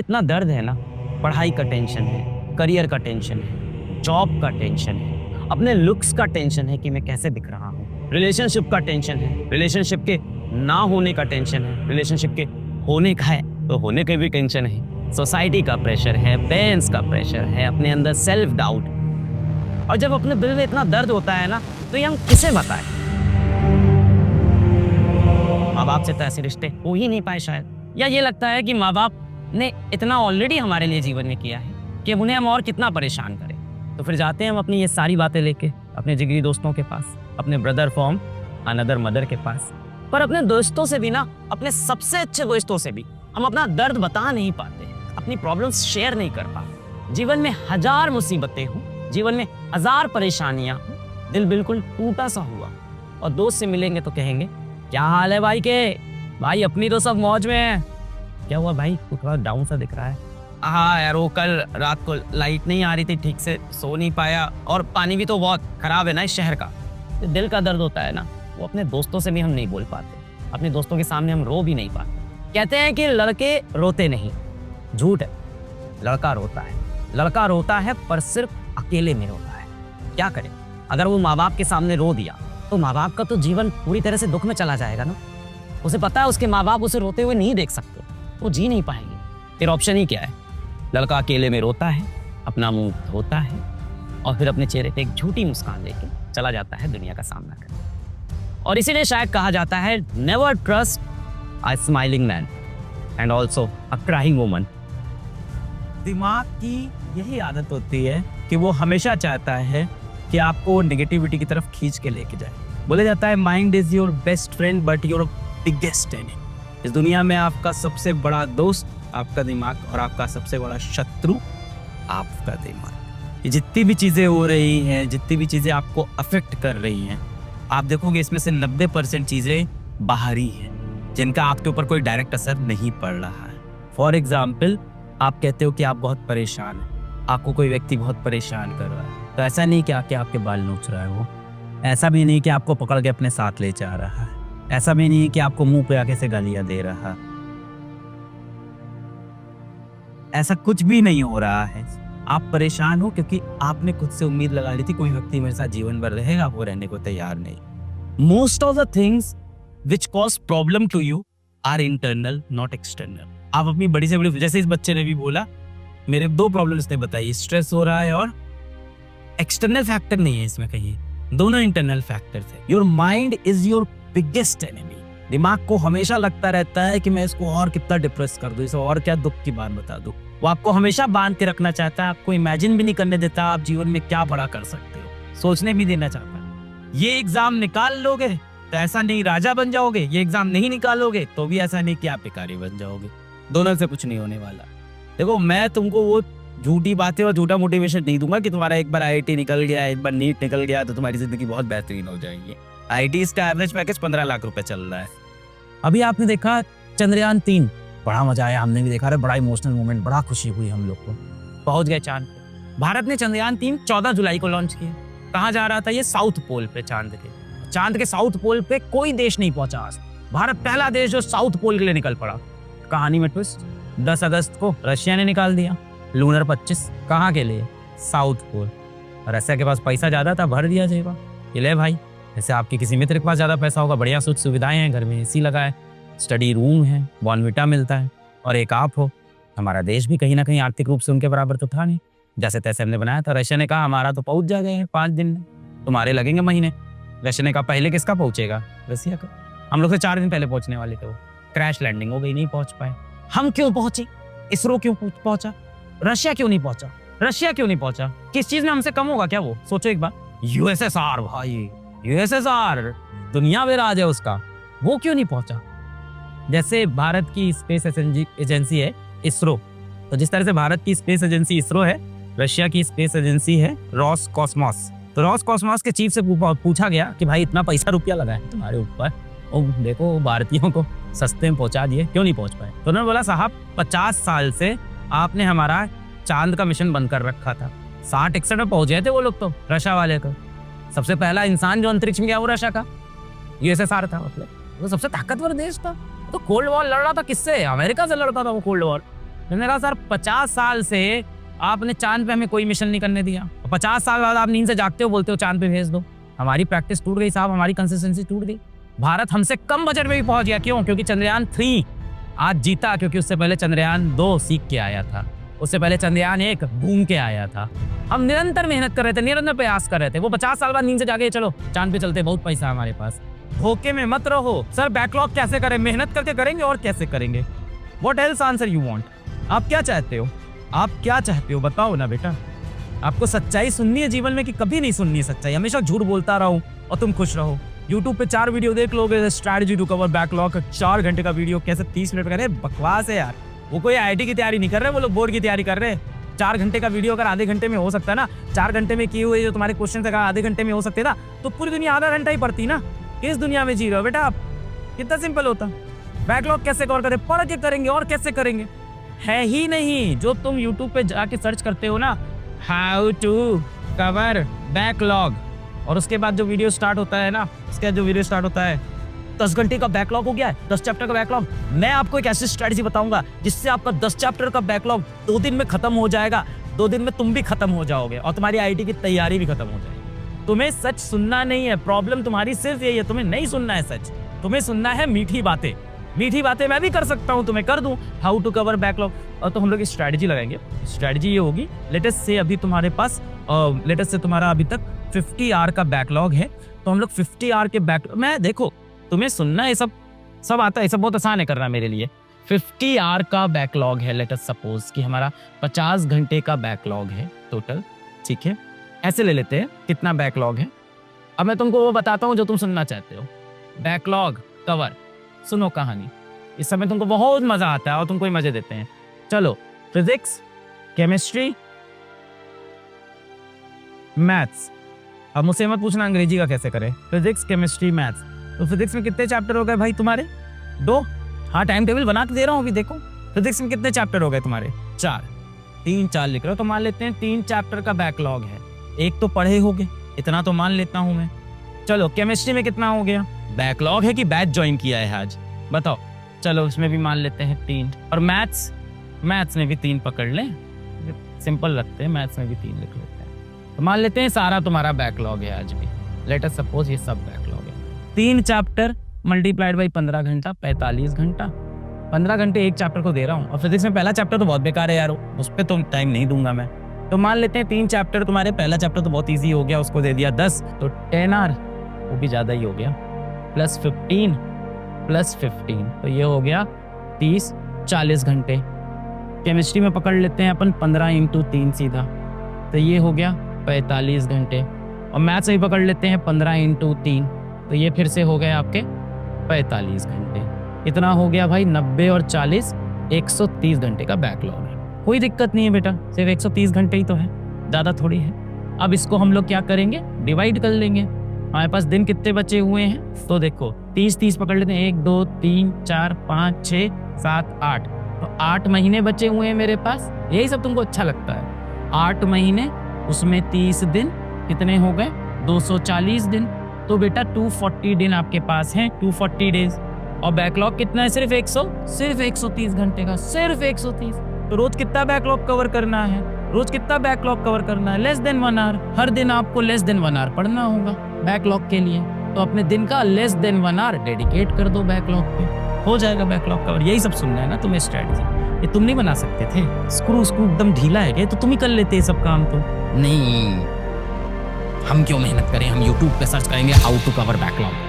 इतना दर्द है ना, पढ़ाई का टेंशन है, करियर का टेंशन है, जॉब का टेंशन है, अपने लुक्स का टेंशन है कि मैं कैसे दिख रहा हूँ, रिलेशनशिप का टेंशन है, रिलेशनशिप के ना होने का टेंशन है, रिलेशनशिप के होने का है तो होने के भी टेंशन है, सोसाइटी का प्रेशर है, पेरेंट्स का प्रेशर है, अपने अंदर सेल्फ डाउट। और जब अपने दिल में इतना दर्द होता है ना, तो ये हम किसे बताएं? माँ बाप से तो ऐसे रिश्ते हो ही नहीं पाए शायद, या ये लगता है कि माँ बाप ने इतना ऑलरेडी हमारे लिए जीवन में किया है कि उन्हें हम और कितना परेशान करें। तो फिर जाते हैं हम अपनी ये सारी बातें लेके अपने जिगरी दोस्तों के पास, अपने ब्रदर फ्रॉम अनदर मदर के पास। पर अपने दोस्तों से भी ना, अपने सबसे अच्छे दोस्तों से भी हम अपना दर्द बता नहीं पाते, अपनी प्रॉब्लम्स शेयर नहीं कर पाते। जीवन में हजार मुसीबतें हों, जीवन में हजार परेशानियां हों, दिल बिल्कुल टूटा सा हुआ और दोस्त से मिलेंगे तो कहेंगे क्या हाल है भाई के? भाई अपनी तो सब मौज में है। क्या हुआ भाई, तू थोड़ा डाउन सा दिख रहा है? हाँ यार, वो कल रात को लाइट नहीं आ रही थी, ठीक से सो नहीं पाया, और पानी भी तो बहुत खराब है ना इस शहर का। तो दिल का दर्द होता है ना, वो अपने दोस्तों से भी हम नहीं बोल पाते, अपने दोस्तों के सामने हम रो भी नहीं पाते। कहते हैं कि लड़के रोते नहीं, झूठ है, लड़का रोता है। लड़का रोता है पर सिर्फ अकेले में रोता है। क्या करे, अगर वो माँ बाप के सामने रो दिया तो माँ बाप का तो जीवन पूरी तरह से दुख में चला जाएगा ना। उसे पता है उसके माँ बाप उसे रोते हुए नहीं देख सकते, वो जी नहीं पाएंगे। फिर ऑप्शन ही क्या है? लड़का अकेले में रोता है, अपना मुंह धोता है और फिर अपने चेहरे पे एक झूठी मुस्कान लेके चला जाता है दुनिया का सामना करने। और इसीलिए शायद कहा जाता है never trust a smiling man and also a crying woman. दिमाग की यही आदत होती है कि वो हमेशा चाहता है कि आपको नेगेटिविटी की तरफ खींच के लेके जाए। बोला जाता है mind is your best friend but your biggest enemy. इस दुनिया में आपका सबसे बड़ा दोस्त आपका दिमाग और आपका सबसे बड़ा शत्रु आपका दिमाग। ये जितनी भी चीज़ें हो रही हैं, जितनी भी चीज़ें आपको अफेक्ट कर रही हैं, आप देखोगे इसमें से 90% चीज़ें बाहरी हैं जिनका आपके ऊपर कोई डायरेक्ट असर नहीं पड़ रहा है। फॉर एग्जाम्पल, आप कहते हो कि आप बहुत परेशान हैं, आपको कोई व्यक्ति बहुत परेशान कर रहा है, तो ऐसा नहीं कि आके आपके बाल नोच रहा है वो, ऐसा भी नहीं कि आपको पकड़ के अपने साथ ले जा रहा है, ऐसा भी नहीं कि आपको मुंह पे आके से गालियां दे रहा, ऐसा कुछ भी नहीं हो रहा है। आप परेशान हो क्योंकि आपने खुद से उम्मीद लगा ली थी कोई व्यक्ति मेरे साथ जीवन भर रहेगा, वो रहने को तैयार नहीं। Most of the things which cause problem to you are internal not external. आप अपनी बड़ी से बड़ी, जैसे इस बच्चे ने भी बोला, मेरे 2 प्रॉब्लम्स ने बताई, स्ट्रेस हो रहा है और एक्सटर्नल फैक्टर नहीं है इसमें कहीं, दोनों इंटरनल फैक्टर थे। Your mind is your biggest enemy. दिमाग को हमेशा लगता रहता है कि मैं इसको और कितना डिप्रेस कर दूं, इसे और क्या दुख की बात बता दूं। वो आपको हमेशा बांध के रखना चाहता है, आपको इमेजिन भी नहीं करने देता आप जीवन में क्या बड़ा कर सकते हो, सोचने भी देना चाहता है। ये एग्जाम निकाल लोगे तो ऐसा नहीं राजा बन जाओगे, ये एग्जाम नहीं निकालोगे तो भी ऐसा नहीं कि आप भिखारी बन जाओगे। दोनों से कुछ नहीं होने वाला। देखो, मैं तुमको वो झूठी बातें और झूठा मोटिवेशन नहीं दूंगा कि तुम्हारा एक बार आईआईटी निकल गया, एक बार नीट निकल गया तो तुम्हारी जिंदगी बहुत बेहतरीन हो जाएगी। आईआईटी का एवरेज पैकेज 15 लाख रुपए चल रहा है। अभी आपने देखा चंद्रयान 3, बड़ा मजा आया, हमने भी देखा, रहे बड़ा इमोशनल मोमेंट, बड़ा खुशी हुई हम लोग को। पहुंच गए चांद पे। भारत ने चंद्रयान 3 14 जुलाई को लॉन्च किया। कहाँ जा रहा था ये? साउथ पोल पे, चांद के साउथ पोल पे कोई देश नहीं पहुंचा आज। भारत पहला देश जो साउथ पोल के लिए निकल पड़ा। कहानी में ट्विस्ट, 10 अगस्त को रशिया ने निकाल दिया लूनर 25। कहाँ के लिए? South pole. रशिया के पास पैसा ज्यादा था, भर दिया जेबा, ये ले भाई। जैसे आपके किसी मित्र के पास ज्यादा पैसा होगा, बढ़िया सुख सुविधाएं हैं, घर में एसी लगा है, स्टडी रूम है, बॉर्नविटा मिलता है, और एक आप हो। हमारा देश भी कहीं ना कहीं आर्थिक रूप से उनके बराबर तो था नहीं, जैसे तैसे हमने बनाया था। रशिया ने कहा हमारा तो पहुंच जाएगा 5 दिन में, तुम्हारे लगेंगे महीने। रशिया ने कहा पहले किसका पहुंचेगा? रशिया का। हम लोग से 4 दिन पहले पहुंचने वाले थे, वो क्रैश लैंडिंग हो गई, नहीं पहुंच पाए। हम क्यों पहुंचे? इसरो क्यों पहुंचा? रशिया क्यों नहीं पहुंचा? रशिया क्यों नहीं पहुंचा? किस चीज में हमसे कम होगा क्या वो? सोचो एक बार। यूएसएसआर भाई, यूएसएसआर दुनिया में राज है उसका, वो क्यों नहीं पहुंचा? जैसे भारत की स्पेस एजेंसी है इसरो, तो जिस तरह से भारत की स्पेस एजेंसी इसरो है, रशिया की स्पेस एजेंसी है रॉसकॉस्मोस। तो रॉसकॉस्मोस के चीफ से पूछा गया कि भाई इतना पैसा रुपया लगा है तुम्हारे ऊपर, और देखो भारतीयों को सस्ते में पहुंचा दिए, क्यों नहीं पहुंच पाए? तो उन्होंने बोला साहब 50 साल से आपने हमारा चांद का मिशन बंद कर रखा था। 60-61 में पहुंच गए थे वो लोग, तो रशिया वाले को सबसे पहला इंसान जो अंतरिक्ष में गया वो रशिया का यूएसएसआर था। मतलब वो सबसे ताकतवर देश था। तो कोल्ड वॉर लड़ रहा था किससे? अमेरिका से लड़ता था वो कोल्ड वॉर। मैंने कहा सर 50 साल से आपने चांद पे हमें कोई मिशन नहीं करने दिया, 50 साल बाद आप नींद से जागते हो बोलते हो चांद पे भेज दो। हमारी प्रैक्टिस टूट गई साहब, हमारी कंसिस्टेंसी टूट गई। भारत हमसे कम बजट में भी पहुंच गया, क्यों? क्योंकि चंद्रयान 3 आज जीता, क्योंकि उससे पहले चंद्रयान 2 सीख के आया था, उससे पहले चंद्रयान 1 घूम के आया था। हम निरंतर मेहनत कर रहे थे, निरंतर प्रयास कर रहे थे। वो 50 साल बाद नींद से जागे चलो चांद पे चलते, बहुत पैसा हमारे पास। धोखे में मत रहो सर। बैकलॉग कैसे करें? मेहनत करके करेंगे और कैसे करेंगे? What else answer you want? आप क्या चाहते हो? आप क्या चाहते हो बताओ ना बेटा। आपको सच्चाई सुननी है जीवन में कि कभी नहीं सुननी है सच्चाई? हमेशा झूठ बोलता रहूं और तुम खुश रहो। यूट्यूब पे 4 वीडियो देख लोगे, स्ट्रैटेजी टू कवर बैकलॉग, 4 घंटे का वीडियो कैसे 30 मिनट करे, बकवास है यार। वो कोई आईआईटी की तैयारी नहीं कर रहे, वो लोग बोर्ड की तैयारी कर रहे हैं। 4 घंटे का वीडियो अगर आधे घंटे में हो सकता है ना, 4 घंटे में किए हुए जो तुम्हारे क्वेश्चन अगर आधे घंटे में हो सकते ना, तो पूरी दुनिया आधा घंटा ही पड़ती ना। किस दुनिया में जी रहे हो बेटा आप? कितना सिंपल होता। बैकलॉग कैसे कवर करें? पढ़ के करेंगे और कैसे करेंगे? है ही नहीं। जो तुम यूट्यूब पे जाके सर्च करते हो ना, हाउ टू कवर बैकलॉग, और उसके बाद जो वीडियो स्टार्ट होता है ना, उसके बाद जो वीडियो स्टार्ट होता है 10 घंटे का बैकलॉग हो गया है, 10 चैप्टर का बैकलॉग। मैं आपको एक ऐसी स्ट्रेटजी बताऊंगा जिससे आपका 10 चैप्टर का बैकलॉग 2 दिन में खत्म हो जाएगा। 2 दिन में तुम भी खत्म हो जाओगे और तुम्हारी आईआईटी की तैयारी भी खत्म हो जाएगी। तुम्हें सच सुनना नहीं है, प्रॉब्लम तुम्हारी सिर्फ यही है, तुम्हें नहीं सुनना है सच, तुम्हें सुनना है मीठी बातें। मीठी बातें मैं भी कर सकता हूँ, तुम्हें कर दूं हाउ टू कवर बैकलॉग। और तो हम लोग स्ट्रेटजी लगाएंगे। स्ट्रेटजी ये होगी, लेटेस्ट से अभी तुम्हारे पास लेटेस्ट से तुम्हारा अभी तक 50 आवर का बैकलॉग है, तो हम लोग 50 आवर के बैकलॉग मैं, देखो तुम्हें सुनना है, सब आता है, सब बहुत आसान है करना मेरे लिए। 50 आवर का बैकलॉग है, लेट अस सपोज कि हमारा 50 घंटे का बैकलॉग है टोटल, ठीक है? ऐसे ले लेते हैं कितना बैकलॉग है। अब मैं तुमको वो बताता हूँ जो तुम सुनना चाहते हो। बैकलॉग कवर, सुनो कहानी। इस समय तुमको बहुत मजा आता है और तुमको ही मजे देते हैं। चलो, फिजिक्स, केमिस्ट्री, मैथ्स। अब मुझसे मत पूछना अंग्रेजी का कैसे करें। Physics, chemistry, maths. तो फिजिक्स में कितने चैप्टर हो गए भाई तुम्हारे? 2। हाँ, टाइम टेबल बना के दे रहा हूँ अभी, देखो। फिजिक्स में कितने चैप्टर हो गए तुम्हारे? 4। 3 4 लिख रहे हो, तो मान लेते हैं 3 चैप्टर का बैकलॉग है। 1 तो पढ़े होगे, इतना तो मान लेता हूँ मैं। चलो, केमिस्ट्री में कितना हो गया? बैकलॉग है कि बैच ज्वाइन किया है आज? बताओ। चलो, उसमें भी मान लेते हैं 3। और मैथ्स में भी 3 पकड़ लें, सिंपल रखते हैं, मैथ्स में भी 3 लिख लेते हैं। तो मान लेते हैं सारा तुम्हारा बैकलॉग है आज भी। लेट अस सपोज ये सब बैकलॉग है। 3 चैप्टर मल्टीप्लाइड बाई 15 घंटा, 45 घंटा। 15 घंटे एक चैप्टर को दे रहा हूँ। और फिजिक्स में पहला चैप्टर तो बहुत बेकार है यार, उस पर तो टाइम नहीं दूंगा मैं। तो मान लेते हैं 3 चैप्टर तुम्हारे, पहला चैप्टर तो बहुत ईजी हो गया, उसको दे दिया 10, तो 10 आवर, वो भी ज़्यादा ही हो गया, प्लस 15, तो ये हो गया 30, 40 घंटे। केमिस्ट्री में पकड़ लेते हैं अपन 15 × 3 सीधा, तो ये हो गया 45 घंटे। और मैथ्स भी पकड़ लेते हैं 15 × 3, तो ये फिर से हो गए आपके 45 घंटे। इतना हो गया भाई 90 और 40, 130 घंटे का बैकलॉग है। कोई दिक्कत नहीं है बेटा, सिर्फ 130 घंटे ही तो है, ज़्यादा थोड़ी है। अब इसको हम लोग क्या करेंगे? डिवाइड कर लेंगे। हमारे पास दिन कितने बचे हुए हैं? तो देखो 30 पकड़ लेते हैं, 1 2 3 4 5 6 7 8, तो 8 महीने बचे हुए हैं मेरे पास। यही सब तुमको अच्छा लगता है? 8 महीने, उसमें 30 दिन, कितने हो गए? 240 दिन। तो बेटा 240 दिन आपके पास हैं, 240 डेज। और बैकलॉग कितना है? सिर्फ 130 घंटे का, सिर्फ 130। तो रोज कितना बैकलॉग कवर करना है? रोज कितना बैकलॉग कवर करना है? Less than 1 our. हर दिन आपको लेस देन 1 आवर पढ़ना होगा बैकलॉग के लिए। तो अपने दिन का लेस देन 1 आवर डेडिकेट कर दो बैकलॉग पे, हो जाएगा बैकलॉग कवर। यही सब सुनना है ना तुम्हें स्ट्रेटजी। ये तुम नहीं बना सकते थे? स्क्रू एकदम ढीला है क्या? तो तुम ही कर लेते ये सब काम। तो नहीं, हम क्यों मेहनत करें? हम यूट्यूब पे सर्च करेंगे हाउ टू कवर बैकलॉग।